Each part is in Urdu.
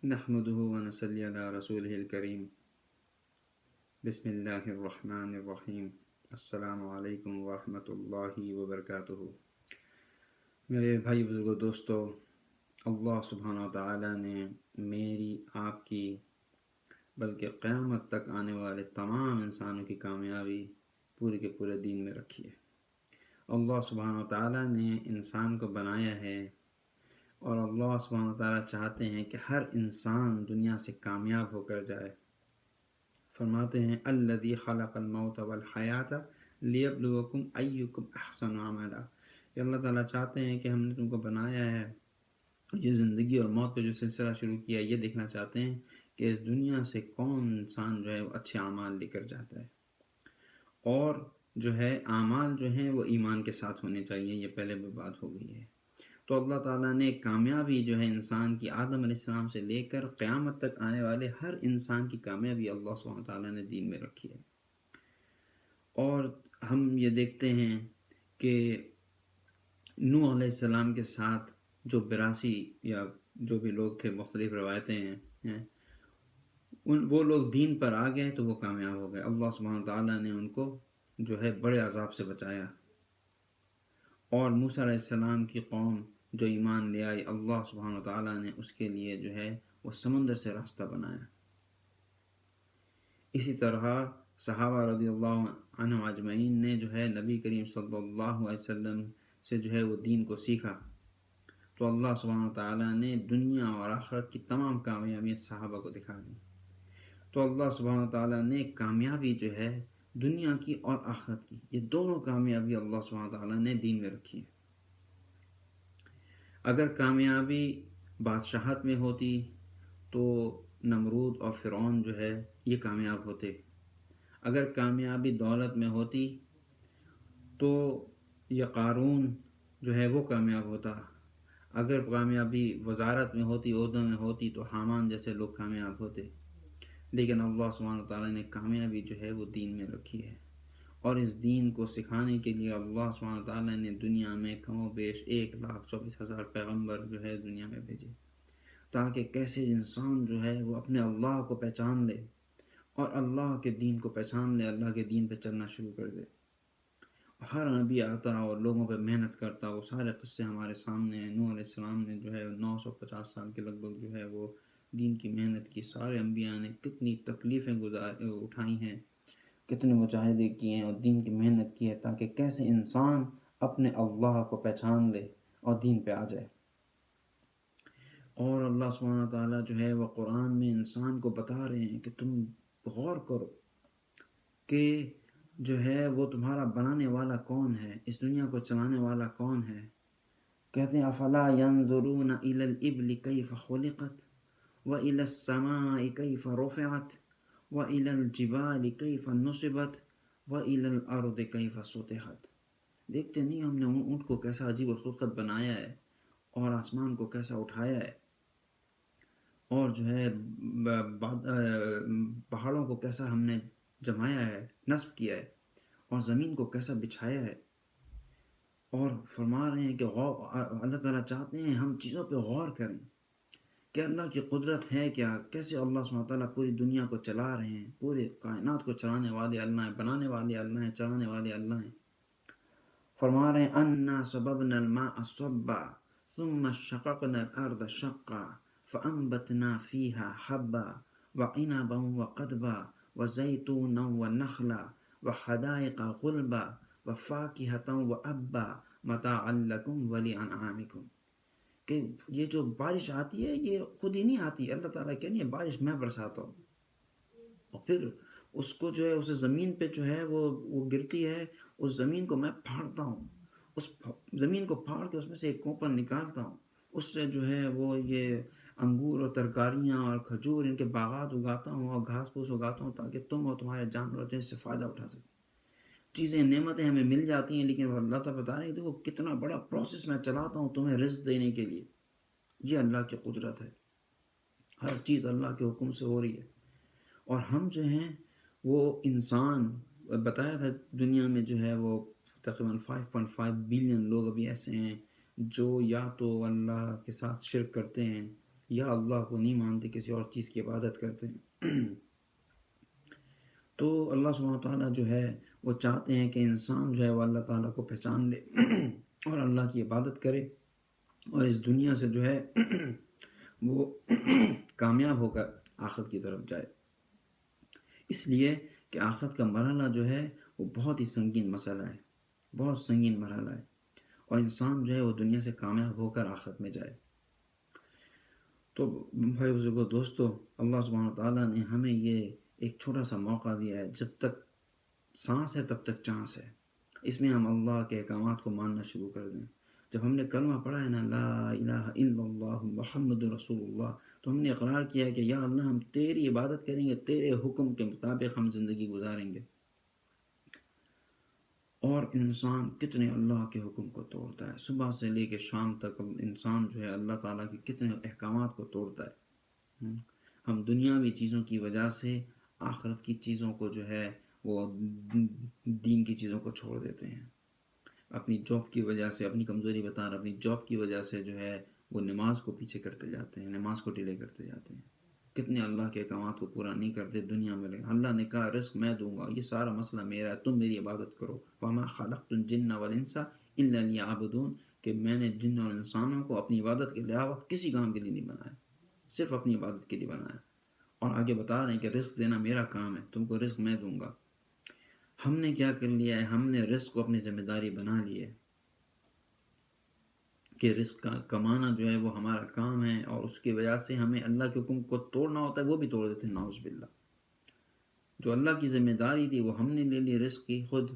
نحمده ونصلي على رسوله الكريم بسم اللہ الرحمن الرحیم السلام علیکم ورحمۃ اللہ وبرکاتہ۔ میرے بھائی بزرگوں دوستو، اللہ سبحانہ وتعالی نے میری آپ کی بلکہ قیامت تک آنے والے تمام انسانوں کی کامیابی پورے کے پورے دین میں رکھی ہے۔ اللہ سبحانہ وتعالی نے انسان کو بنایا ہے اور اللہ سبحانہ وتعالی چاہتے ہیں کہ ہر انسان دنیا سے کامیاب ہو کر جائے۔ فرماتے ہیں الذی خلق الموت والحیات لیبلوکم ایکم احسن عملا، کہ اللہ تعالیٰ چاہتے ہیں کہ ہم نے تم کو بنایا ہے، یہ زندگی اور موت کا جو سلسلہ شروع کیا ہے، یہ دیکھنا چاہتے ہیں کہ اس دنیا سے کون انسان جو ہے وہ اچھے اعمال لے کر جاتا ہے، اور جو ہے اعمال جو ہیں وہ ایمان کے ساتھ ہونے چاہیے۔ یہ پہلے بھی بات ہو گئی ہے۔ تو اللہ تعالیٰ نے کامیابی جو ہے انسان کی آدم علیہ السلام سے لے کر قیامت تک آنے والے ہر انسان کی کامیابی اللہ سبحانہ وتعالیٰ نے دین میں رکھی ہے۔ اور ہم یہ دیکھتے ہیں کہ نوح علیہ السلام کے ساتھ جو 82 یا جو بھی لوگ تھے، مختلف روایتیں ہیں، وہ لوگ دین پر آ گئے تو وہ کامیاب ہو گئے۔ اللہ سبحانہ وتعالیٰ نے ان کو جو ہے بڑے عذاب سے بچایا۔ اور موسیٰ علیہ السلام کی قوم جو ایمان لے آئی، اللہ سبحانہ وتعالیٰ نے اس کے لیے جو ہے وہ سمندر سے راستہ بنایا۔ اسی طرح صحابہ رضی اللہ عنہم اجمعین نے جو ہے نبی کریم صلی اللہ علیہ وسلم سے جو ہے وہ دین کو سیکھا، تو اللہ سبحانہ وتعالیٰ نے دنیا اور آخرت کی تمام کامیابیاں صحابہ کو دکھا دیں۔ تو اللہ سبحانہ وتعالیٰ نے کامیابی جو ہے دنیا کی اور آخرت کی، یہ دونوں کامیابی اللہ سبحانہ وتعالیٰ نے دین میں رکھی ہے۔ اگر کامیابی بادشاہت میں ہوتی تو نمرود اور فرعون جو ہے یہ کامیاب ہوتے، اگر کامیابی دولت میں ہوتی تو یہ قارون جو ہے وہ کامیاب ہوتا، اگر کامیابی وزارت میں ہوتی، عہدوں میں ہوتی، تو حامان جیسے لوگ کامیاب ہوتے۔ لیکن اللہ سبحانہ وتعالیٰ نے کامیابی جو ہے وہ دین میں رکھی ہے، اور اس دین کو سکھانے کے لیے اللہ سبحانہ وتعالیٰ نے دنیا میں کم و بیش 1,24,000 پیغمبر جو ہے دنیا میں بھیجے، تاکہ کیسے انسان جو ہے وہ اپنے اللہ کو پہچان لے اور اللہ کے دین کو پہچان لے، اللہ کے دین پہ چلنا شروع کر دے۔ ہر نبی آتا اور لوگوں پہ محنت کرتا، وہ سارے قصے ہمارے سامنے ہیں۔ نوح علیہ السلام نے جو ہے 950 سال کے لگ بھگ جو ہے وہ دین کی محنت کی، سارے انبیاء نے کتنی تکلیفیں اٹھائی ہیں، کتنے مجاہدے کیے ہیں اور دین کی محنت کی ہے، تاکہ کیسے انسان اپنے اللہ کو پہچان لے اور دین پہ آ جائے۔ اور اللہ سبحانہ تعالیٰ جو ہے وہ قرآن میں انسان کو بتا رہے ہیں کہ تم غور کرو کہ جو ہے وہ تمہارا بنانے والا کون ہے، اس دنیا کو چلانے والا کون ہے۔ کہتے ہیں افلا ينظرون الى الابل كيف خلقت والى السماء كيف رفعت والى الجبال كيف نصبت والى الارض كيف سطحت۔ دیکھتے نہیں ہم نے اونٹ کو کیسا عجیب الخلقت بنایا ہے، اور آسمان کو کیسا اٹھایا ہے، اور جو ہے پہاڑوں کو کیسا ہم نے جمایا ہے، نصب کیا ہے، اور زمین کو کیسا بچھایا ہے۔ اور فرما رہے ہیں کہ اللہ تعالیٰ چاہتے ہیں ہم چیزوں پہ غور کریں کہ اللہ کی قدرت ہے کیا، کیسے اللہ سبحانہ تعالیٰ پوری دنیا کو چلا رہے ہیں، پورے کائنات کو چلانے والے اللہ ہیں، بنانے والے اللہ ہیں، چلانے والے اللہ ہیں۔ فرما رہے ہیں انا صببنا الماء صبا ثم شققنا الارض شقا فانبتنا فيها حبا وعنبا وقضبا وزيتونا ونخلا وحدائق غلبا وفاكهة وأبا متاعا لكم ولأنعامكم۔ کہ یہ جو بارش آتی ہے یہ خود ہی نہیں آتی، اللہ تعالیٰ کہہ رہی ہے بارش میں برساتا ہوں، اور پھر اس کو جو ہے اس زمین پہ جو ہے وہ گرتی ہے، اس زمین کو میں پھاڑتا ہوں، اس زمین کو پھاڑ کے اس میں سے ایک کوپر نکالتا ہوں، اس سے جو ہے وہ یہ انگور اور ترکاریاں اور کھجور ان کے باغات اگاتا ہوں اور گھاس پھوس اگاتا ہوں، تاکہ تم اور تمہارے جانور جو اس سے فائدہ اٹھا سکیں۔ چیزیں نعمتیں ہمیں مل جاتی ہیں، لیکن اللہ تعالیٰ بتا رہے ہیں دیکھو کتنا بڑا پروسیس میں چلاتا ہوں تمہیں رزق دینے کے لیے۔ یہ اللہ کی قدرت ہے، ہر چیز اللہ کے حکم سے ہو رہی ہے۔ اور ہم جو ہیں وہ انسان، بتایا تھا دنیا میں جو ہے وہ تقریباً 5.5 بلین لوگ ابھی ایسے ہیں جو یا تو اللہ کے ساتھ شرک کرتے ہیں یا اللہ کو نہیں مانتے، کسی اور چیز کی عبادت کرتے ہیں۔ تو اللہ سبحانہ تعالیٰ جو ہے وہ چاہتے ہیں کہ انسان جو ہے وہ اللہ تعالیٰ کو پہچان لے اور اللہ کی عبادت کرے، اور اس دنیا سے جو ہے وہ کامیاب ہو کر آخرت کی طرف جائے۔ اس لیے کہ آخرت کا مرحلہ جو ہے وہ بہت ہی سنگین مسئلہ ہے، بہت سنگین مرحلہ ہے، اور انسان جو ہے وہ دنیا سے کامیاب ہو کر آخرت میں جائے۔ تو بھائی بزرگو دوستو، اللہ سبحانہ تعالیٰ نے ہمیں یہ ایک چھوٹا سا موقع دیا ہے، جب تک سانس ہے تب تک چانس ہے، اس میں ہم اللہ کے احکامات کو ماننا شروع کر دیں۔ جب ہم نے کلمہ پڑھا ہے نا، لا الہ الا اللہ محمد رسول اللہ، تو ہم نے اقرار کیا ہے کہ یا اللہ ہم تیری عبادت کریں گے، تیرے حکم کے مطابق ہم زندگی گزاریں گے۔ اور انسان کتنے اللہ کے حکم کو توڑتا ہے، صبح سے لے کے شام تک انسان جو ہے اللہ تعالیٰ کے کتنے احکامات کو توڑتا ہے۔ ہم دنیاوی چیزوں کی وجہ سے آخرت کی چیزوں کو جو ہے وہ دین کی چیزوں کو چھوڑ دیتے ہیں، اپنی جاب کی وجہ سے، اپنی کمزوری بتا رہا، اپنی جاب کی وجہ سے جو ہے وہ نماز کو پیچھے کرتے جاتے ہیں، نماز کو ڈیلے کرتے جاتے ہیں، کتنے اللہ کے احکامات کو پورا نہیں کرتے دنیا میں۔ اللہ نے کہا رزق میں دوں گا، یہ سارا مسئلہ میرا ہے، تم میری عبادت کرو۔ وَمَا خَلَقْتُ الْجِنَّ وَالْإِنسَ إِلَّا لِيَعْبُدُونِ، کہ میں نے جن اور انسانوں کو اپنی عبادت کے علاوہ کسی کام کے لیے نہیں بنایا، صرف اپنی عبادت کے لیے بنایا۔ اور آگے بتا رہے ہیں کہ رزق دینا میرا کام ہے، تم کو رزق میں دوں گا۔ ہم نے کیا کر لیا ہے، ہم نے رزق کو اپنی ذمہ داری بنا لی ہے کہ رزق کا کمانا جو ہے وہ ہمارا کام ہے، اور اس کی وجہ سے ہمیں اللہ کے حکم کو توڑنا ہوتا ہے، وہ بھی توڑ دیتے ہیں، نعوذ باللہ۔ جو اللہ کی ذمہ داری تھی وہ ہم نے لے لی رزق کی خود،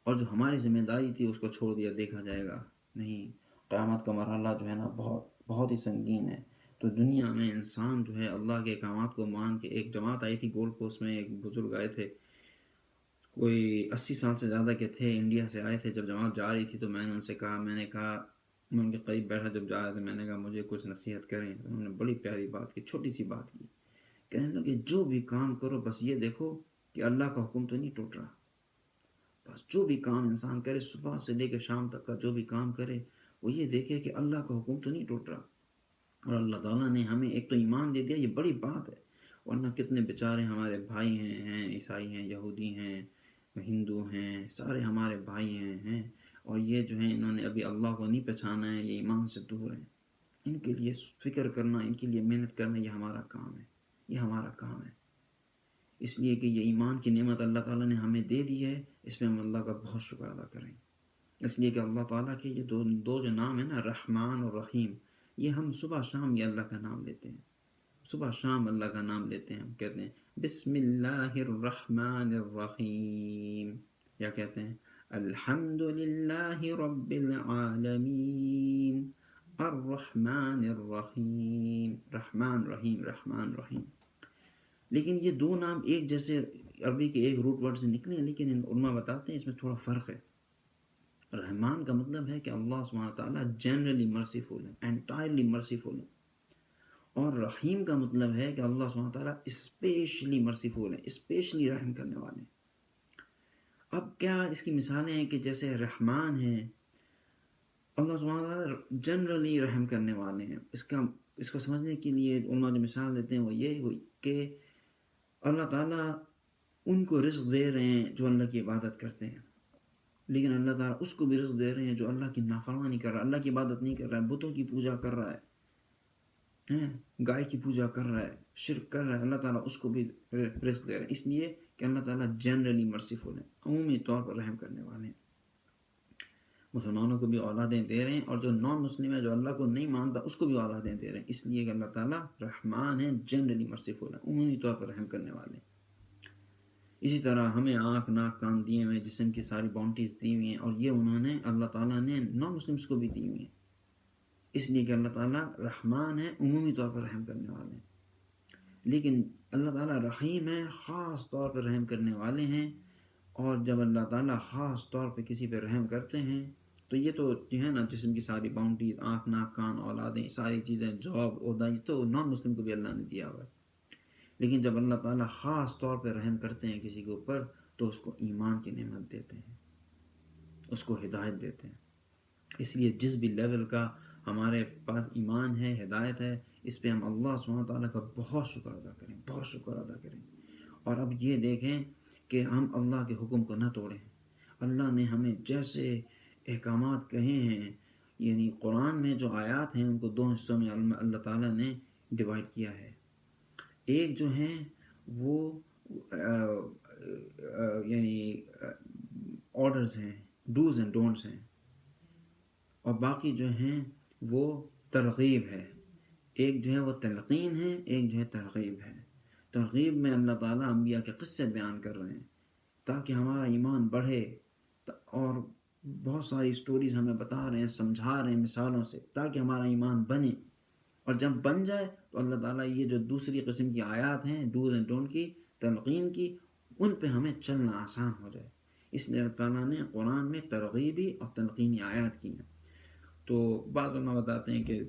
اور جو ہماری ذمہ داری تھی اس کو چھوڑ دیا، دیکھا جائے گا نہیں۔ قیامت کا مرحلہ جو ہے نا بہت بہت ہی سنگین ہے۔ تو دنیا میں انسان جو ہے اللہ کے احکامات کو مان کے، ایک جماعت آئی تھی گولڈ کوسٹ میں، ایک بزرگ آئے تھے، کوئی 80 سال سے زیادہ کے تھے، انڈیا سے آئے تھے۔ جب جماعت جا رہی تھی تو میں نے ان سے کہا، میں ان کے قریب بیٹھا جب جا رہے تھے، میں نے کہا مجھے کچھ نصیحت کریں۔ انہوں نے بڑی پیاری بات کی، چھوٹی سی بات کی، کہنے لگے جو بھی کام کرو بس یہ دیکھو کہ اللہ کا حکم تو نہیں ٹوٹ رہا۔ بس جو بھی کام انسان کرے، صبح سے لے کے شام تک کا جو بھی کام کرے، وہ یہ دیکھے کہ اللہ کا حکم تو نہیں ٹوٹ رہا۔ اور اللہ تعالیٰ نے ہمیں ایک تو ایمان دے دیا، یہ بڑی بات ہے، ورنہ کتنے بیچارے ہمارے بھائی ہیں عیسائی ہیں، یہودی ہیں، ہندو ہیں، سارے ہمارے بھائی ہیں، اور یہ جو ہیں انہوں نے ابھی اللہ کو نہیں پہچانا ہے، یہ ایمان سے دور ہیں۔ ان کے لیے فکر کرنا، ان کے لیے محنت کرنا، یہ ہمارا کام ہے، یہ ہمارا کام ہے۔ اس لیے کہ یہ ایمان کی نعمت اللہ تعالیٰ نے ہمیں دے دی ہے، اس میں ہم اللہ کا بہت شکر ادا کریں۔ اس لیے کہ اللہ تعالیٰ کے یہ دو جو نام ہیں نا، رحمان اور رحیم، یہ ہم صبح شام یہ اللہ کا نام لیتے ہیں، صبح شام اللہ کا نام لیتے ہیں۔ ہم کہتے ہیں بسم اللہ الرحمن الرحیم، یا کہتے ہیں الحمد للہ رب العالمین الرحمن الرحیم، رحمان رحیم، رحمان رحیم۔ لیکن یہ دو نام ایک جیسے عربی کے ایک روٹ ورڈ سے نکلے ہیں، لیکن علماء بتاتے ہیں اس میں تھوڑا فرق ہے۔ رحمان کا مطلب ہے کہ اللہ سبحانہ تعالیٰ جنرلی مرسیفل ہے، انٹائرلی مرسیفل ہے، اور رحیم کا مطلب ہے کہ اللہ سبحانہ تعالیٰ اسپیشلی مرسیفل ہے، اسپیشلی رحم کرنے والے ہیں۔ اب کیا اس کی مثالیں ہیں کہ جیسے رحمان ہیں، اللہ سبحانہ تعالیٰ جنرلی رحم کرنے والے ہیں۔ اس کو سمجھنے کے لیے علماء جو مثال دیتے ہیں وہ یہ ہوئی کہ اللہ تعالیٰ ان کو رزق دے رہے ہیں جو اللہ کی عبادت کرتے ہیں، لیکن اللہ تعالیٰ اس کو بھی رزق دے رہے ہیں جو اللہ کی نافرمانی کر رہا ہے، اللہ کی عبادت نہیں کر رہا ہے، بتوں کی پوجا کر رہا ہے، گائے کی پوجا کر رہا ہے، شرک کر رہا ہے، اللہ تعالیٰ اس کو بھی رزق دے رہے ہیں۔ اس لیے کہ اللہ تعالیٰ جنرلی مرسیفل ہیں، عمومی طور پر رحم کرنے والے ہیں۔ مسلمانوں کو بھی اولادیں دے رہے ہیں، اور جو نان مسلم ہے، جو اللہ کو نہیں مانتا، اس کو بھی اولادیں دے رہے ہیں، اس لیے کہ اللہ تعالیٰ رحمان ہیں، جنرلی مرسیفل ہیں، عمومی طور پر رحم کرنے والے ہیں۔ اسی طرح ہمیں آنکھ ناک کان دیے ہوئے، جسم کی ساری باؤنڈریز دی ہوئی ہیں، اور یہ انہوں نے اللہ تعالیٰ نے نان مسلمس کو بھی دی ہوئی ہیں، اس لیے کہ اللہ تعالیٰ رحمان ہے، عمومی طور پر رحم کرنے والے ہیں۔ لیکن اللہ تعالیٰ رحیم ہے، خاص طور پر رحم کرنے والے ہیں، اور جب اللہ تعالیٰ خاص طور پہ کسی پہ رحم کرتے ہیں تو یہ تو جو ہے نا جسم کی ساری باؤنڈریز، آنکھ ناک کان اولادیں، ساری چیزیں، جاب، عہدہ، یہ تو نان مسلم کو بھی اللہ نے دیا ہوا ہے۔ لیکن جب اللہ تعالیٰ خاص طور پہ رحم کرتے ہیں کسی کے اوپر تو اس کو ایمان کی نعمت دیتے ہیں، اس کو ہدایت دیتے ہیں۔ اس لیے جس بھی لیول کا ہمارے پاس ایمان ہے، ہدایت ہے، اس پہ ہم اللہ سبحانہ تعالیٰ کا بہت شکر ادا کریں، بہت شکر ادا کریں۔ اور اب یہ دیکھیں کہ ہم اللہ کے حکم کو نہ توڑیں۔ اللہ نے ہمیں جیسے احکامات کہے ہیں، یعنی قرآن میں جو آیات ہیں ان کو دو حصوں میں اللہ تعالیٰ نے ڈیوائڈ کیا ہے۔ ایک جو ہیں وہ یعنی آرڈرز ہیں، ڈوز اینڈ ڈونٹس ہیں، اور باقی جو ہیں وہ ترغیب ہے۔ ایک جو ہے وہ تلقین ہے، ایک جو ہے ترغیب ہے۔ ترغیب میں اللہ تعالیٰ انبیاء کے قصے بیان کر رہے ہیں تاکہ ہمارا ایمان بڑھے، اور بہت ساری سٹوریز ہمیں بتا رہے ہیں، سمجھا رہے ہیں مثالوں سے تاکہ ہمارا ایمان بنے، اور جب بن جائے تو اللہ تعالیٰ یہ جو دوسری قسم کی آیات ہیں ڈوز اینڈ ڈونٹ کی، تلقین کی، ان پہ ہمیں چلنا آسان ہو جائے۔ اس لیے اللہ تعالیٰ نے قرآن میں ترغیبی اور تلقینی آیات کی ہیں۔ تو بعض علماء بتاتے ہیں کہ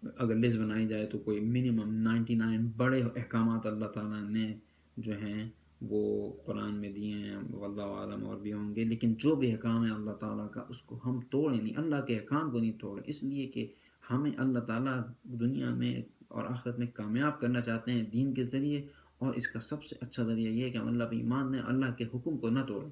اگر لسٹ بنائی جائے تو کوئی منیمم 99 بڑے احکامات اللہ تعالیٰ نے جو ہیں وہ قرآن میں دیے ہیں، واللہ عالم اور بھی ہوں گے، لیکن جو بھی احکام ہے اللہ تعالیٰ کا اس کو ہم توڑیں نہیں، اللہ کے احکام کو نہیں توڑیں، اس لیے کہ ہمیں اللہ تعالیٰ دنیا میں اور آخرت میں کامیاب کرنا چاہتے ہیں دین کے ذریعے، اور اس کا سب سے اچھا ذریعہ یہ ہے کہ ہم اللہ پہ ایمان لیں، اللہ کے حکم کو نہ توڑیں۔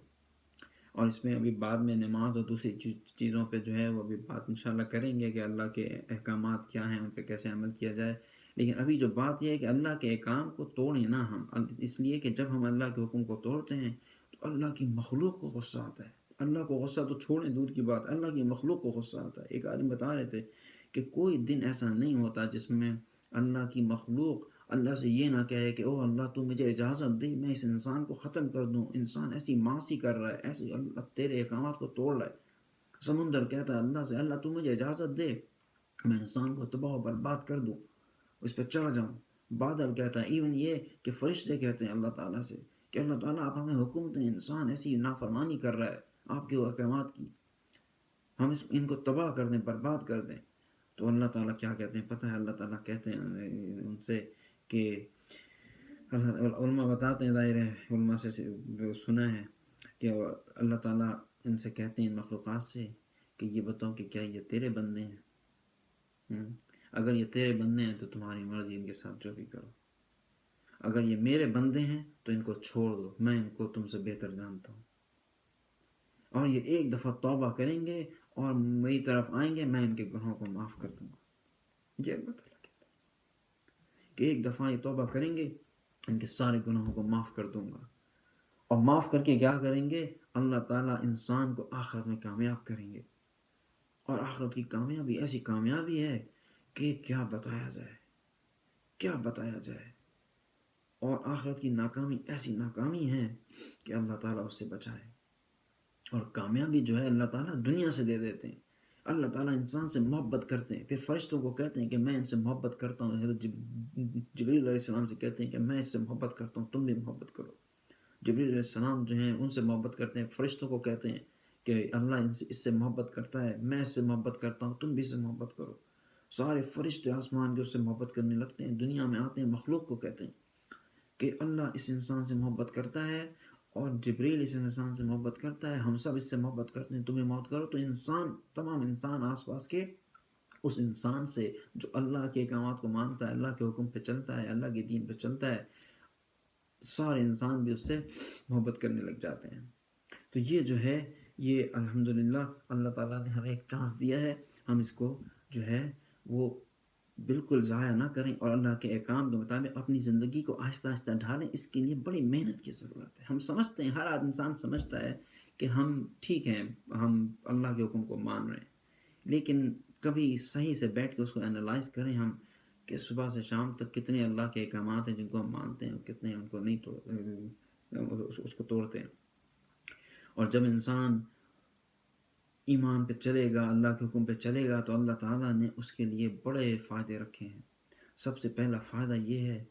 اور اس میں ابھی بعد میں نماز اور دوسری چیزوں پہ جو ہے وہ بھی بات انشاءاللہ کریں گے کہ اللہ کے احکامات کیا ہیں، ان پہ کیسے عمل کیا جائے، لیکن ابھی جو بات یہ ہے کہ اللہ کے احکام کو توڑیں نہ ہم، اس لیے کہ جب ہم اللہ کے حکم کو توڑتے ہیں تو اللہ کی مخلوق کو غصہ آتا ہے۔ اللہ کو غصہ تو چھوڑیں دور کی بات، اللہ کی مخلوق کو غصہ آتا ہے۔ ایک آدمی بتا رہے تھے کہ کوئی دن ایسا نہیں ہوتا جس میں اللہ کی مخلوق اللہ سے یہ نہ کہے کہ او اللہ تو مجھے اجازت دے میں اس انسان کو ختم کر دوں، انسان ایسی معاصی کر رہا ہے، ایسی اللہ تیرے احکامات کو توڑ رہا ہے۔ سمندر کہتا ہے اللہ سے اللہ تو مجھے اجازت دے میں انسان کو تباہ و برباد کر دوں، اس پہ چلا جاؤں۔ بادل کہتا ہے، ایون یہ کہ فرشتے کہتے ہیں اللہ تعالیٰ سے کہ اللہ تعالیٰ آپ ہمیں حکم دیں، انسان ایسی نافرمانی کر رہا ہے آپ کے احکامات کی، ہم ان کو تباہ کر دیں، برباد کر دیں۔ تو اللہ تعالیٰ کیا کہتے ہیں پتہ ہے؟ اللہ تعالیٰ کہتے ہیں ان سے کہ علماء بتاتے ہیں، ظاہر ہے علماء سے سنا ہے کہ اللہ تعالیٰ ان سے کہتے ہیں ان مخلوقات سے کہ یہ بتاؤ کہ کیا یہ تیرے بندے ہیں؟ اگر یہ تیرے بندے ہیں تو تمہاری مرضی، ان کے ساتھ جو بھی کرو۔ اگر یہ میرے بندے ہیں تو ان کو چھوڑ دو، میں ان کو تم سے بہتر جانتا ہوں، اور یہ ایک دفعہ توبہ کریں گے اور میری طرف آئیں گے میں ان کے گناہوں کو معاف کر دوں گا۔ یہ اللہ تعالیٰ کہتا ہے کہ ایک دفعہ یہ توبہ کریں گے ان کے سارے گناہوں کو معاف کر دوں گا، اور معاف کر کے کیا کریں گے؟ اللہ تعالیٰ انسان کو آخرت میں کامیاب کریں گے، اور آخرت کی کامیابی ایسی کامیابی ہے کہ کیا بتایا جائے، کیا بتایا جائے، اور آخرت کی ناکامی ایسی ناکامی ہے کہ اللہ تعالیٰ اس سے بچائے۔ اور کامیابی جو ہے اللہ تعالیٰ دنیا سے دے دیتے ہیں۔ اللہ تعالیٰ انسان سے محبت کرتے ہیں، پھر فرشتوں کو کہتے ہیں کہ میں ان سے محبت کرتا ہوں، حضرت جبریل علیہ السلام سے کہتے ہیں کہ میں اس سے محبت کرتا ہوں، تم بھی محبت کرو۔ جبریل علیہ السلام جو ہیں ان سے محبت کرتے ہیں، فرشتوں کو کہتے ہیں کہ اللہ اس سے محبت کرتا ہے، میں اس سے محبت کرتا ہوں، تم بھی اس سے محبت کرو۔ سارے فرشتے آسمان کے اس سے محبت کرنے لگتے ہیں، دنیا میں آتے ہیں، مخلوق کو کہتے ہیں کہ اللہ اس انسان سے محبت کرتا ہے، اور جبریل اس انسان سے محبت کرتا ہے، ہم سب اس سے محبت کرتے ہیں، تمہیں محبت کرو۔ تو انسان، تمام انسان آس پاس کے اس انسان سے جو اللہ کے احکامات کو مانتا ہے، اللہ کے حکم پہ چلتا ہے، اللہ کے دین پہ چلتا ہے، سارے انسان بھی اس سے محبت کرنے لگ جاتے ہیں۔ تو یہ جو ہے یہ الحمدللہ اللہ تعالیٰ نے ہمیں ایک چانس دیا ہے، ہم اس کو جو ہے وہ بالکل ضائع نہ کریں، اور اللہ کے احکام کے مطابق اپنی زندگی کو آہستہ آہستہ ڈھالیں۔ اس کے لیے بڑی محنت کی ضرورت ہے۔ ہم سمجھتے ہیں، ہر انسان سمجھتا ہے کہ ہم ٹھیک ہیں، ہم اللہ کے حکم کو مان رہے ہیں، لیکن کبھی صحیح سے بیٹھ کے اس کو انالائز کریں ہم کہ صبح سے شام تک کتنے اللہ کے احکامات ہیں جن کو ہم مانتے ہیں، اور کتنے ان کو نہیں اس کو توڑتے ہیں۔ اور جب انسان ایمان پہ چلے گا، اللہ کے حکم پہ چلے گا، تو اللہ تعالیٰ نے اس کے لیے بڑے فائدے رکھے ہیں۔ سب سے پہلا فائدہ یہ ہے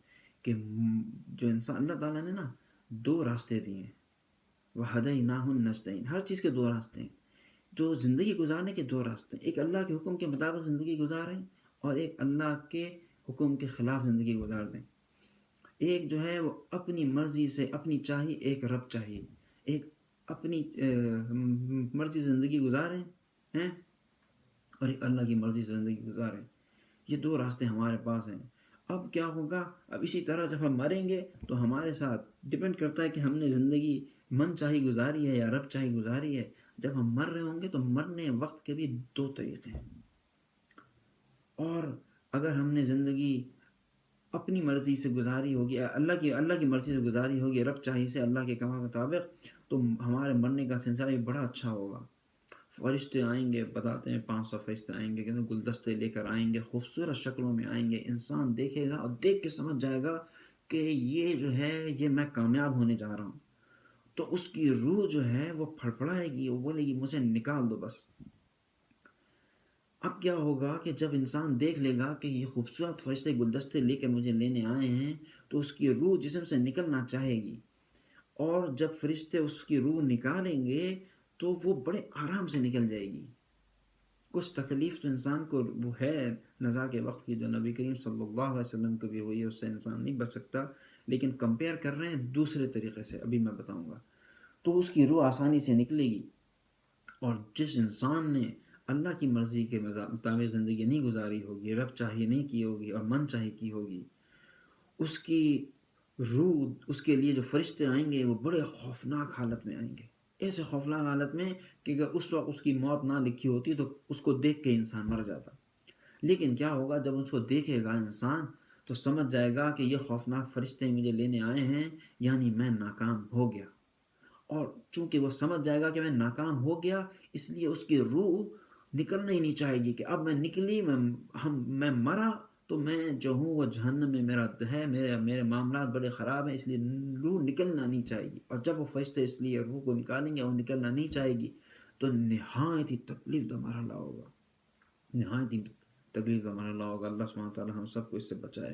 کہ جو انسان، اللہ تعالیٰ نے نا دو راستے دیے ہیں، وَهَدَيْنَاهُ النَّجْدَيْنِ، ہر چیز کے دو راستے ہیں، جو زندگی گزارنے کے دو راستے ہیں، ایک اللہ کے حکم کے مطابق زندگی گزاریں، اور ایک اللہ کے حکم کے خلاف زندگی گزار دیں۔ ایک جو ہے وہ اپنی مرضی سے اپنی چاہیے، ایک رب چاہیے، ایک اپنی مرضی سے زندگی گزاریں ہیں، اور ایک اللہ کی مرضی سے زندگی گزاریں۔ یہ دو راستے ہمارے پاس ہیں۔ اب کیا ہوگا؟ اب اسی طرح جب ہم مریں گے تو ہمارے ساتھ ڈپینڈ کرتا ہے کہ ہم نے زندگی من چاہی گزاری ہے یا رب چاہی گزاری ہے۔ جب ہم مر رہے ہوں گے تو مرنے وقت کے بھی دو طریقے ہیں، اور اگر ہم نے زندگی اپنی مرضی سے گزاری ہوگی، اللہ کی مرضی سے گزاری ہوگی، رب چاہی سے، اللہ کے کما مطابق، تو ہمارے مرنے کا سلسلہ بھی بڑا اچھا ہوگا۔ فرشتے آئیں گے، بتاتے ہیں 500 فرشتے آئیں گے، کہتے ہیں گلدستے لے کر آئیں گے، خوبصورت شکلوں میں آئیں گے، انسان دیکھے گا اور دیکھ کے سمجھ جائے گا کہ یہ جو ہے یہ میں کامیاب ہونے جا رہا ہوں، تو اس کی روح جو ہے وہ پھڑپڑائے گی، وہ بولے گی مجھے نکال دو بس۔ اب کیا ہوگا کہ جب انسان دیکھ لے گا کہ یہ خوبصورت فرشتے گلدستے لے کر مجھے لینے آئے ہیں، تو اس کی روح جسم سے نکلنا چاہے گی، اور جب فرشتے اس کی روح نکالیں گے تو وہ بڑے آرام سے نکل جائے گی۔ کچھ تکلیف تو انسان کو وہ ہے نزا کے وقت کی، جو نبی کریم صلی اللہ علیہ وسلم کو بھی ہوئی ہے، اس سے انسان نہیں بچ سکتا، لیکن کمپیئر کر رہے ہیں دوسرے طریقے سے، ابھی میں بتاؤں گا۔ تو اس کی روح آسانی سے نکلے گی، اور جس انسان نے اللہ کی مرضی کے مطابق زندگی نہیں گزاری ہوگی، رب چاہیے نہیں کی ہوگی اور من چاہیے کی ہوگی، اس کی روح، اس کے لیے جو فرشتے آئیں گے وہ بڑے خوفناک حالت میں آئیں گے، ایسے خوفناک حالت میں کہ اگر اس وقت اس کی موت نہ لکھی ہوتی تو اس کو دیکھ کے انسان مر جاتا۔ لیکن کیا ہوگا جب اس کو دیکھے گا انسان تو سمجھ جائے گا کہ یہ خوفناک فرشتے مجھے لینے آئے ہیں، یعنی میں ناکام ہو گیا، اور چونکہ وہ سمجھ جائے گا کہ میں ناکام ہو گیا، اس لیے اس کی روح نکلنا ہی نہیں چاہے گی کہ اب میں نکلی، میں مرا تو میں جو ہوں وہ جہنم میں میرا ہے، میرے معاملات بڑے خراب ہیں، اس لیے روح نکلنا نہیں چاہے گی۔ اور جب وہ فرشتے اس لیے روح کو نکالیں گے اور نکلنا نہیں چاہے گی تو نہایت ہی تکلیف دہ مرحلہ ہوگا، نہایت ہی تکلیف کا مرحلہ ہوگا۔ اللہ سبحانہ تعالیٰ ہم سب کو اس سے بچائے۔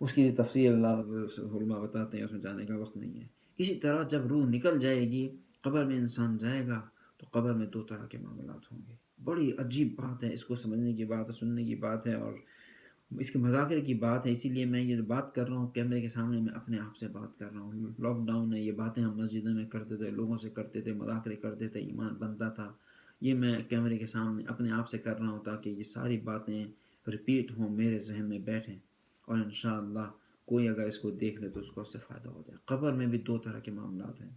اس کی تفصیل اللہ علماء بتاتے ہیں، اس میں جانے کا وقت نہیں ہے۔ اسی طرح جب روح نکل جائے گی، قبر میں انسان جائے گا تو قبر میں دو طرح کے معاملات ہوں گے۔ بڑی عجیب بات ہے، اس کو سمجھنے کی بات ہے، سننے کی بات ہے، اور اس کے مذاکرے کی بات ہے۔ اسی لیے میں یہ بات کر رہا ہوں کیمرے کے سامنے، میں اپنے آپ سے بات کر رہا ہوں۔ لاک ڈاؤن ہے، یہ باتیں ہم مسجدوں میں کرتے تھے، لوگوں سے کرتے تھے، مذاکرے کرتے تھے، ایمان بنتا تھا۔ یہ میں کیمرے کے سامنے اپنے آپ سے کر رہا ہوں تاکہ یہ ساری باتیں ریپیٹ ہوں، میرے ذہن میں بیٹھیں، اور انشاءاللہ کوئی اگر اس کو دیکھ لے تو اس کو اس سے فائدہ ہو جائے۔ قبر میں بھی دو طرح کے معاملات ہیں۔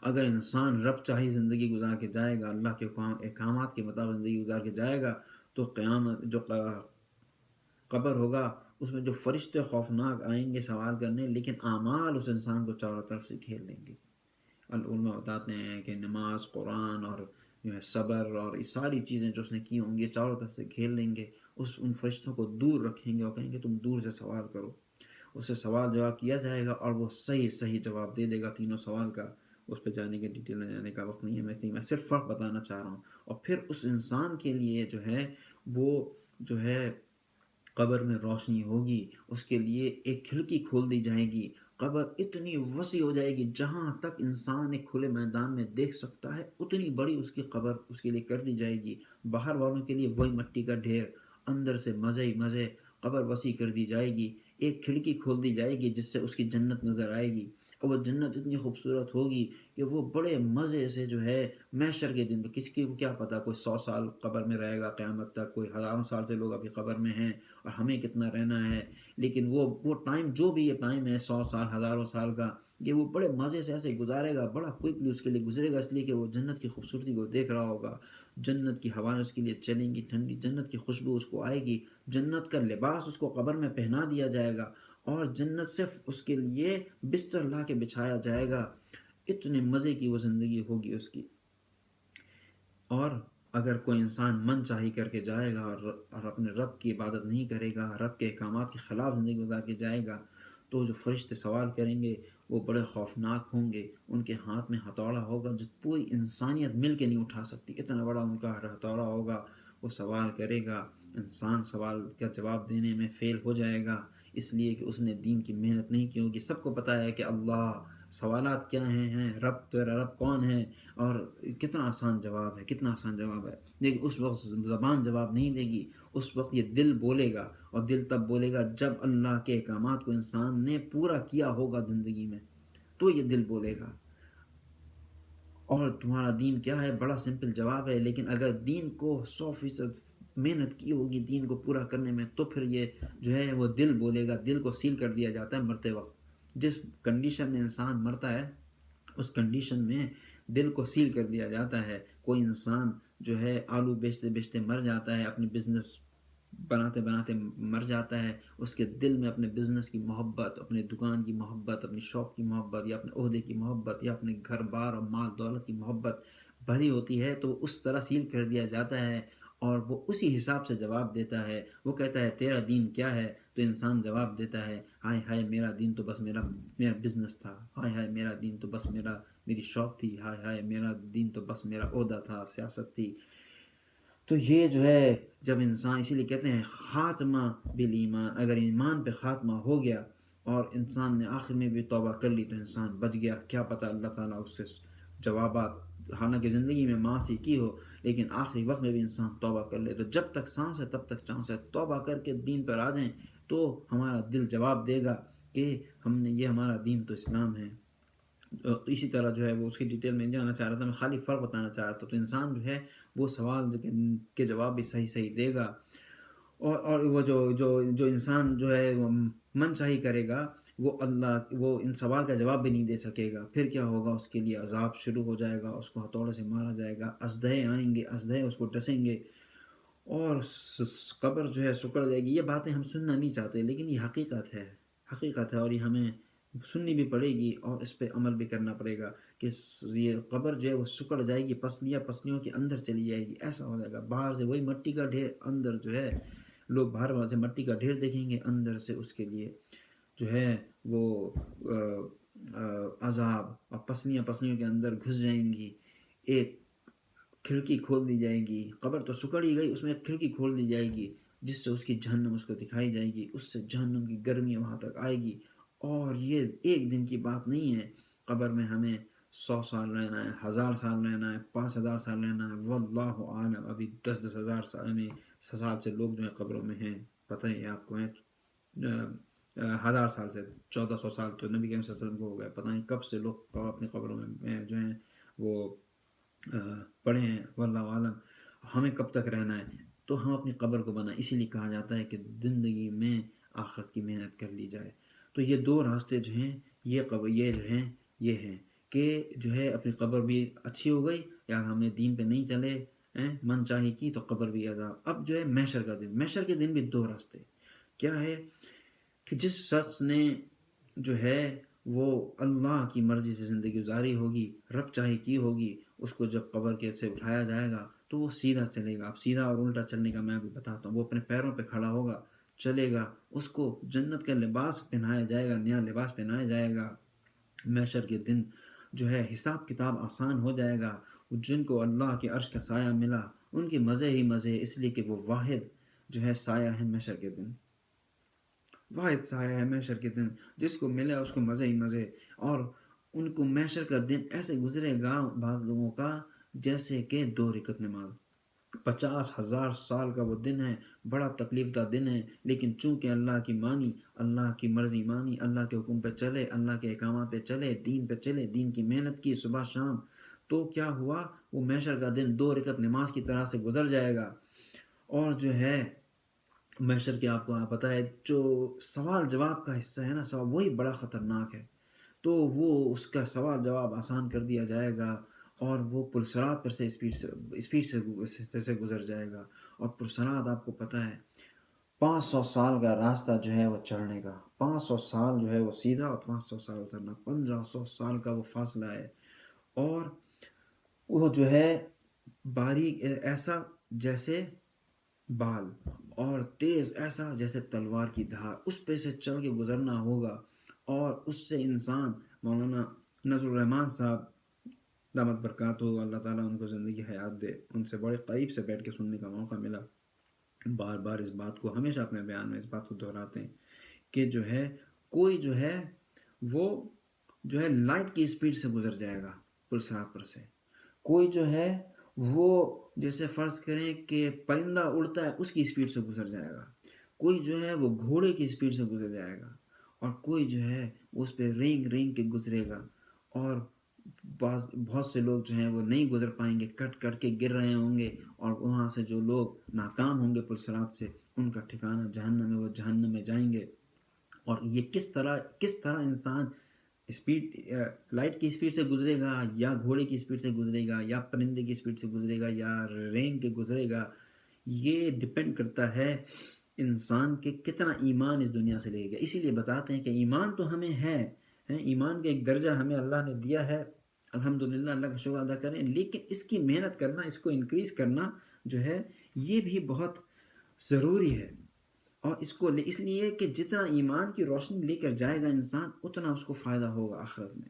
اگر انسان رب چاہی زندگی گزار کے جائے گا، اللہ کے احکامات کے مطابق زندگی گزار کے جائے گا، تو قیامت جو قبر ہوگا اس میں جو فرشتے خوفناک آئیں گے سوال کرنے، لیکن اعمال اس انسان کو چاروں طرف سے گھیر لیں گے۔ علماء بتاتے ہیں کہ نماز، قرآن اور جو ہے صبر اور یہ ساری چیزیں جو اس نے کی ہوں گی چاروں طرف سے گھیر لیں گے، ان فرشتوں کو دور رکھیں گے اور کہیں گے تم دور سے سوال کرو۔ اس سے سوال جواب کیا جائے گا اور وہ صحیح جواب دے دے گا تینوں سوال کا۔ اس پہ جانے کے ڈیٹیل میں جانے کا وقت نہیں ہے، میں صرف فرق بتانا چاہ رہا ہوں۔ اور پھر اس انسان کے لیے جو ہے وہ جو ہے قبر میں روشنی ہوگی، اس کے لیے ایک کھڑکی کھول دی جائے گی، قبر اتنی وسیع ہو جائے گی جہاں تک انسان ایک کھلے میدان میں دیکھ سکتا ہے اتنی بڑی اس کی قبر اس کے لیے کر دی جائے گی۔ باہر والوں کے لیے وہی مٹی کا ڈھیر، اندر سے مزے ہی مزے، قبر وسیع کر دی جائے گی، ایک کھڑکی کھول دی جائے گی جس سے اس کی جنت نظر آئے گی، اور وہ جنت اتنی خوبصورت ہوگی کہ وہ بڑے مزے سے جو ہے محشر کے دن، کسی کو کیا پتا، کوئی 100 سال قبر میں رہے گا قیامت تک، کوئی ہزاروں سال سے لوگ ابھی قبر میں ہیں اور ہمیں کتنا رہنا ہے، لیکن وہ ٹائم جو بھی یہ ٹائم ہے 100 سال ہزاروں سال کا، یہ وہ بڑے مزے سے ایسے گزارے گا، بڑا کوئکلی اس کے لیے گزرے گا، اس لیے کہ وہ جنت کی خوبصورتی کو دیکھ رہا ہوگا، جنت کی ہوائیں اس کے لیے چلیں گی ٹھنڈی، جنت کی خوشبو اس کو آئے گی، جنت کا لباس اس کو قبر میں پہنا دیا جائے گا، اور جنت صرف اس کے لیے بستر لا کے بچھایا جائے گا۔ اتنے مزے کی وہ زندگی ہوگی اس کی۔ اور اگر کوئی انسان من چاہی کر کے جائے گا اور اپنے رب کی عبادت نہیں کرے گا، رب کے احکامات کے خلاف زندگی گزار کے جائے گا، تو جو فرشتے سوال کریں گے وہ بڑے خوفناک ہوں گے۔ ان کے ہاتھ میں ہتھوڑا ہوگا جو پوری انسانیت مل کے نہیں اٹھا سکتی، اتنا بڑا ان کا ہتھوڑا ہوگا۔ وہ سوال کرے گا، انسان سوال کا جواب دینے میں فیل ہو جائے گا، اس لیے کہ اس نے دین کی محنت نہیں کی ہوگی۔ سب کو پتہ ہے کہ اللہ سوالات کیا ہیں، رب تیرا رب کون ہے، اور کتنا آسان جواب ہے، کتنا آسان جواب ہے، لیکن اس وقت زبان جواب نہیں دے گی، اس وقت یہ دل بولے گا، اور دل تب بولے گا جب اللہ کے احکامات کو انسان نے پورا کیا ہوگا زندگی میں، تو یہ دل بولے گا۔ اور تمہارا دین کیا ہے؟ بڑا سمپل جواب ہے، لیکن اگر دین کو 100% محنت کی ہوگی دین کو پورا کرنے میں، تو پھر یہ جو ہے وہ دل بولے گا، دل کو سیل کر دیا جاتا ہے مرتے وقت. جس کنڈیشن میں انسان مرتا ہے اس کنڈیشن میں دل کو سیل کر دیا جاتا ہے. کوئی انسان جو ہے آلو بیچتے بیچتے مر جاتا ہے، اپنی بزنس بناتے بناتے مر جاتا ہے، اس کے دل میں اپنے بزنس کی محبت، اپنے دکان کی محبت، اپنی شاپ کی محبت، یا اپنے عہدے کی محبت، یا اپنے گھر بار اور مال دولت کی محبت بھری ہوتی ہے، تو اس طرح سیل کر دیا جاتا ہے. اور وہ اسی حساب سے جواب دیتا ہے. وہ کہتا ہے تیرا دین کیا ہے؟ تو انسان جواب دیتا ہے ہائے ہائے میرا دین تو بس میرا بزنس تھا، ہائے ہائے میرا دین تو بس میری شاپ تھی، ہائے ہائے میرا دین تو بس میرا عہدہ تھا، سیاست تھی. تو یہ جو ہے جب انسان، اسی لیے کہتے ہیں خاتمہ بالایمان، اگر ایمان پہ خاتمہ ہو گیا اور انسان نے آخر میں بھی توبہ کر لی تو انسان بچ گیا. کیا پتہ اللہ تعالیٰ اس سے جوابات، حالانکہ زندگی میں معاصی کی ہو لیکن آخری وقت میں بھی انسان توبہ کر لے. تو جب تک سانس ہے تب تک چانس ہے. توبہ کر کے دین پر آ جائیں تو ہمارا دل جواب دے گا کہ ہم نے، یہ ہمارا دین تو اسلام ہے. اسی طرح جو ہے وہ اس کی ڈیٹیل میں جانا چاہ رہا تھا، میں خالی فرق بتانا چاہ رہا تھا. تو انسان جو ہے وہ سوال کے جواب بھی صحیح صحیح دے گا. اور وہ جو انسان جو ہے وہ من چاہی کرے گا، وہ ان سوال کا جواب بھی نہیں دے سکے گا. پھر کیا ہوگا؟ اس کے لیے عذاب شروع ہو جائے گا، اس کو ہتھوڑے سے مارا جائے گا، اژدھے آئیں گے، اژدھے اس کو ڈسیں گے، اور قبر جو ہے سکڑ جائے گی. یہ باتیں ہم سننا نہیں چاہتے لیکن یہ حقیقت ہے، حقیقت ہے، اور یہ ہمیں سننی بھی پڑے گی اور اس پہ عمل بھی کرنا پڑے گا کہ یہ قبر جو ہے وہ سکڑ جائے گی، پسلیوں کے اندر چلی جائے گی. ایسا ہو جائے گا، باہر سے وہی مٹی کا ڈھیر، اندر جو ہے لوگ باہر سے مٹی کا ڈھیر دیکھیں گے، اندر سے اس کے لیے جو ہے وہ عذاب، اور پسلیوں کے اندر گھس جائیں گی. ایک کھڑکی کھول دی جائے گی، قبر تو سکڑ ہی گئی، اس میں ایک کھڑکی کھول دی جائے گی جس سے اس کی جہنم اس کو دکھائی جائے گی، اس سے جہنم کی گرمی وہاں تک آئے گی. اور یہ ایک دن کی بات نہیں ہے. قبر میں ہمیں 100 سال رہنا ہے، 1000 سال رہنا ہے، 5000 سال رہنا ہے، واللہ عالم. ابھی 10 ہزار سال سے لوگ جو ہیں قبروں میں ہیں، پتہ ہی آپ کو ہے. 1000 سال سے 1400 سال تو نبی کریم صلی اللہ علیہ وسلم کو ہو گیا. پتہ نہیں کب سے لوگ اپنی قبروں میں جو ہیں وہ پڑے ہیں، واللہ عالم ہمیں کب تک رہنا ہے. تو ہم اپنی قبر کو بنائیں. اسی لیے کہا جاتا ہے کہ زندگی میں آخرت کی محنت کر لی جائے. تو یہ دو راستے جو ہیں، یہ جو ہیں یہ ہیں کہ جو ہے اپنی قبر بھی اچھی ہو گئی، یا ہم نے دین پہ نہیں چلے، من چاہی کی، تو قبر بھی عذاب. اب جو ہے محشر کا دن، محشر کے دن بھی دو راستے. کیا ہے کہ جس شخص نے جو ہے وہ اللہ کی مرضی سے زندگی گزاری ہوگی، رب چاہی کی ہوگی، اس کو جب قبر کے سے اٹھایا جائے گا تو وہ سیدھا چلے گا. اب سیدھا اور الٹا چلنے کا میں بھی بتاتا ہوں. وہ اپنے پیروں پہ کھڑا ہوگا، چلے گا، اس کو جنت کا لباس پہنایا جائے گا، نیا لباس پہنایا جائے گا. محشر کے دن جو ہے حساب کتاب آسان ہو جائے گا. جن کو اللہ کے عرش کا سایہ ملا ان کے مزے ہی مزے، اس لیے کہ وہ واحد جو ہے سایہ ہے محشر کے دن، واحد سایہ ہے محشر کے دن. جس کو ملے اس کو مزے ہی مزے. اور ان کو محشر کا دن ایسے گزرے گا بعض لوگوں کا جیسے کہ 2 رکعت نماز. 50,000 سال کا وہ دن ہے، بڑا تکلیف دہ دن ہے. لیکن چونکہ اللہ کی مانی، اللہ کی مرضی مانی، اللہ کے حکم پہ چلے، اللہ کے احکامات پہ چلے، دین پہ چلے، دین کی محنت کی صبح شام، تو کیا ہوا؟ وہ محشر کا دن 2 رکعت نماز کی طرح سے گزر جائے گا. اور جو ہے محشر کے آپ کو پتہ ہے جو سوال جواب کا حصہ ہے نا، سوال وہی بڑا خطرناک ہے. تو وہ اس کا سوال جواب آسان کر دیا جائے گا، اور وہ پلسرات پر سے اسپیڈ سے گزر جائے گا. اور پلسرات آپ کو پتہ ہے 500 سال کا راستہ جو ہے وہ چڑھنے کا، 500 سال جو ہے وہ سیدھا اور 500 سال اترنا، 1500 سال کا وہ فاصلہ ہے. اور وہ جو ہے باریک ایسا جیسے بال، اور تیز ایسا جیسے تلوار کی دھار، اس پہ سے چل کے گزرنا ہوگا. اور اس سے انسان، مولانا نذر الرحمان صاحب دامت برکات ہو، اللہ تعالیٰ ان کو زندگی حیات دے، ان سے بڑے قریب سے بیٹھ کے سننے کا موقع ملا، بار بار اس بات کو ہمیشہ اپنے بیان میں اس بات کو دہراتے ہیں کہ جو ہے کوئی جو ہے وہ جو ہے لائٹ کی اسپیڈ سے گزر جائے گا پلسرات پر سے. کوئی جو ہے وہ جیسے فرض کریں کہ پرندہ اڑتا ہے اس کی اسپیڈ سے گزر جائے گا. کوئی جو ہے وہ گھوڑے کی اسپیڈ سے گزر جائے گا. اور کوئی جو ہے اس پہ رینگ کے گزرے گا. اور بہت سے لوگ جو ہیں وہ نہیں گزر پائیں گے، کٹ کٹ کے گر رہے ہوں گے، اور وہاں سے جو لوگ ناکام ہوں گے پلسرات سے، ان کا ٹھکانہ جہنم ہے، وہ جہنم میں جائیں گے۔ اور یہ کس طرح انسان اسپیڈ لائٹ کی اسپیڈ سے گزرے گا، یا گھوڑے کی اسپیڈ سے گزرے گا، یا پرندے کی اسپیڈ سے گزرے گا، یا رینگ کے گزرے گا، یہ ڈپینڈ کرتا ہے انسان کے کتنا ایمان اس دنیا سے لے گا۔ اسی لیے بتاتے ہیں کہ ایمان تو ہمیں ہے، ایمان کا ایک درجہ ہمیں اللہ نے دیا ہے، الحمدللہ، اللہ کا شکر ادا کریں، لیکن اس کی محنت کرنا، اس کو انکریز کرنا جو ہے یہ بھی بہت ضروری ہے۔ اور اس لیے کہ جتنا ایمان کی روشنی لے کر جائے گا انسان، اتنا اس کو فائدہ ہوگا آخرت میں۔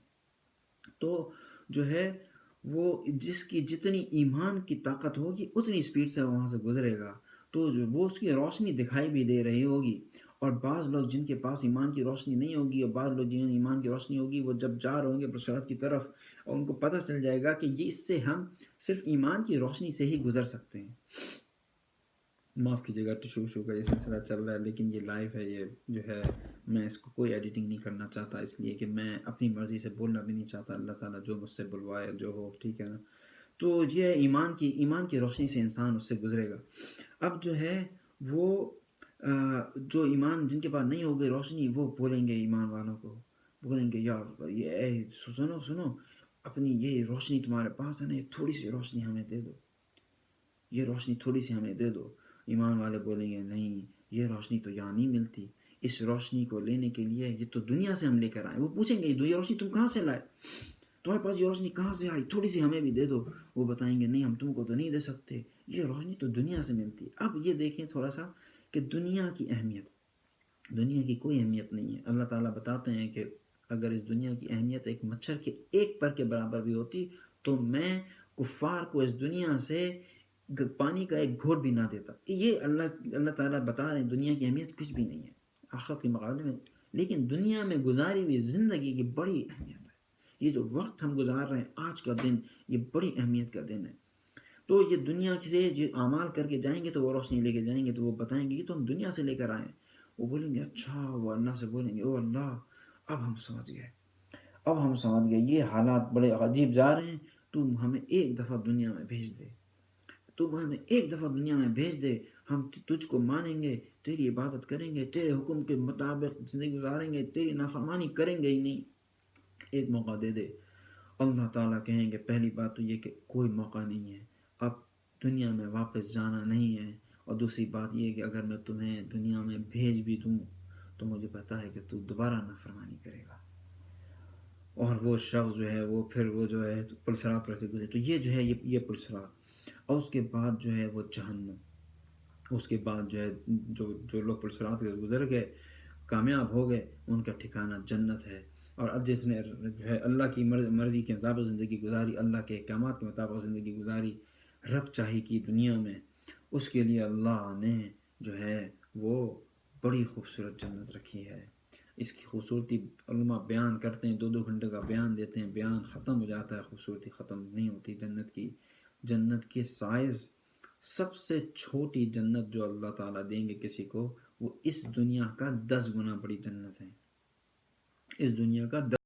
تو جو ہے وہ جس کی جتنی ایمان کی طاقت ہوگی اتنی اسپیڈ سے وہاں سے گزرے گا، تو وہ اس کی روشنی دکھائی بھی دے رہی ہوگی۔ اور بعض لوگ جن کے پاس ایمان کی روشنی نہیں ہوگی، اور بعض لوگ جنہیں ایمان کی روشنی ہوگی، وہ جب جا رہے ہوں گے بصیرت کی طرف، اور ان کو پتہ چل جائے گا کہ یہ اس سے ہم صرف ایمان کی روشنی سے ہی گزر سکتے ہیں۔ معاف کیجیے گا، ٹشو وشو کا یہ سلسلہ چل رہا ہے، لیکن یہ لائیو ہے، یہ جو ہے میں اس کو کوئی ایڈیٹنگ نہیں کرنا چاہتا، اس لیے کہ میں اپنی مرضی سے بولنا بھی نہیں چاہتا، اللہ تعالیٰ جو مجھ سے بلوائے جو ہو، ٹھیک ہے نا۔ تو یہ ایمان کی روشنی سے انسان اس سے گزرے گا۔ اب جو ہے وہ جو ایمان جن کے پاس نہیں ہوگی روشنی، وہ بولیں گے ایمان والوں کو، بولیں گے یار یہ سنو، اپنی یہ روشنی تمہارے پاس ہے نا، یہ تھوڑی سی روشنی ہمیں دے دو، یہ روشنی تھوڑی سی ہمیں دے دو۔ ایمان والے بولیں گے نہیں، یہ روشنی تو یہاں نہیں ملتی، اس روشنی کو لینے کے لیے یہ تو دنیا سے ہم لے کر آئے۔ وہ پوچھیں گے یہ روشنی تم کہاں سے لائے، تمہارے پاس یہ روشنی کہاں سے آئی، تھوڑی سی ہمیں بھی دے دو۔ وہ بتائیں گے نہیں، ہم تم کو تو نہیں دے سکتے، یہ روشنی تو دنیا سے ملتی ہے۔ اب یہ دیکھیں تھوڑا سا کہ دنیا کی اہمیت، دنیا کی کوئی اہمیت نہیں ہے۔ اللہ تعالیٰ بتاتے ہیں کہ اگر اس دنیا کی اہمیت ایک مچھر کے ایک پر کے برابر بھی ہوتی تو میں کفار کو اس دنیا سے پانی کا ایک گھونٹ بھی نہ دیتا۔ یہ اللہ تعالیٰ بتا رہے ہیں دنیا کی اہمیت کچھ بھی نہیں ہے آخرت کے مقابلے میں، لیکن دنیا میں گزاری ہوئی زندگی کی بڑی اہمیت ہے۔ یہ جو وقت ہم گزار رہے ہیں آج کا دن، یہ بڑی اہمیت کا دن ہے۔ تو یہ دنیا سے جو اعمال کر کے جائیں گے تو وہ روشنی لے کے جائیں گے، تو وہ بتائیں گے یہ تو ہم دنیا سے لے کر آئے ہیں۔ وہ بولیں گے اچھا، وہ اللہ سے بولیں گے او اللہ اب ہم سمجھ گئے یہ حالات بڑے عجیب جا رہے ہیں، تم ہمیں ایک دفعہ دنیا میں بھیج دے، ہم تجھ کو مانیں گے، تیری عبادت کریں گے، تیرے حکم کے مطابق زندگی گزاریں گے، تیری نافرمانی کریں گے ہی نہیں، ایک موقع دے دے۔ اللہ تعالیٰ کہیں گے پہلی بات تو یہ کہ کوئی موقع نہیں ہے، اب دنیا میں واپس جانا نہیں ہے، اور دوسری بات یہ کہ اگر میں تمہیں دنیا میں بھیج بھی دوں تو مجھے پتا ہے کہ تو دوبارہ نافرمانی کرے گا، اور وہ شخص جو ہے وہ پھر وہ جو ہے پلسرات پر سے گزرے۔ تو یہ جو ہے یہ پلسرات، اور اس کے بعد جو ہے وہ جہنم، اس کے بعد جو ہے جو لوگ پلسرات کے گزر گئے، کامیاب ہو گئے، ان کا ٹھکانہ جنت ہے۔ اور اب جس نے جو ہے اللہ کی مرضی کے مطابق زندگی گزاری، اللہ کے احکامات کے مطابق زندگی گزاری، رب چاہی کی دنیا میں، اس کے لیے اللہ نے جو ہے وہ بڑی خوبصورت جنت رکھی ہے۔ اس کی خوبصورتی علماء بیان کرتے ہیں، 2 گھنٹے کا بیان دیتے ہیں، بیان ختم ہو جاتا ہے، خوبصورتی ختم نہیں ہوتی جنت کی۔ جنت کے سائز، سب سے چھوٹی جنت جو اللہ تعالیٰ دیں گے کسی کو، وہ اس دنیا کا 10 گنا بڑی جنت ہے، اس دنیا کا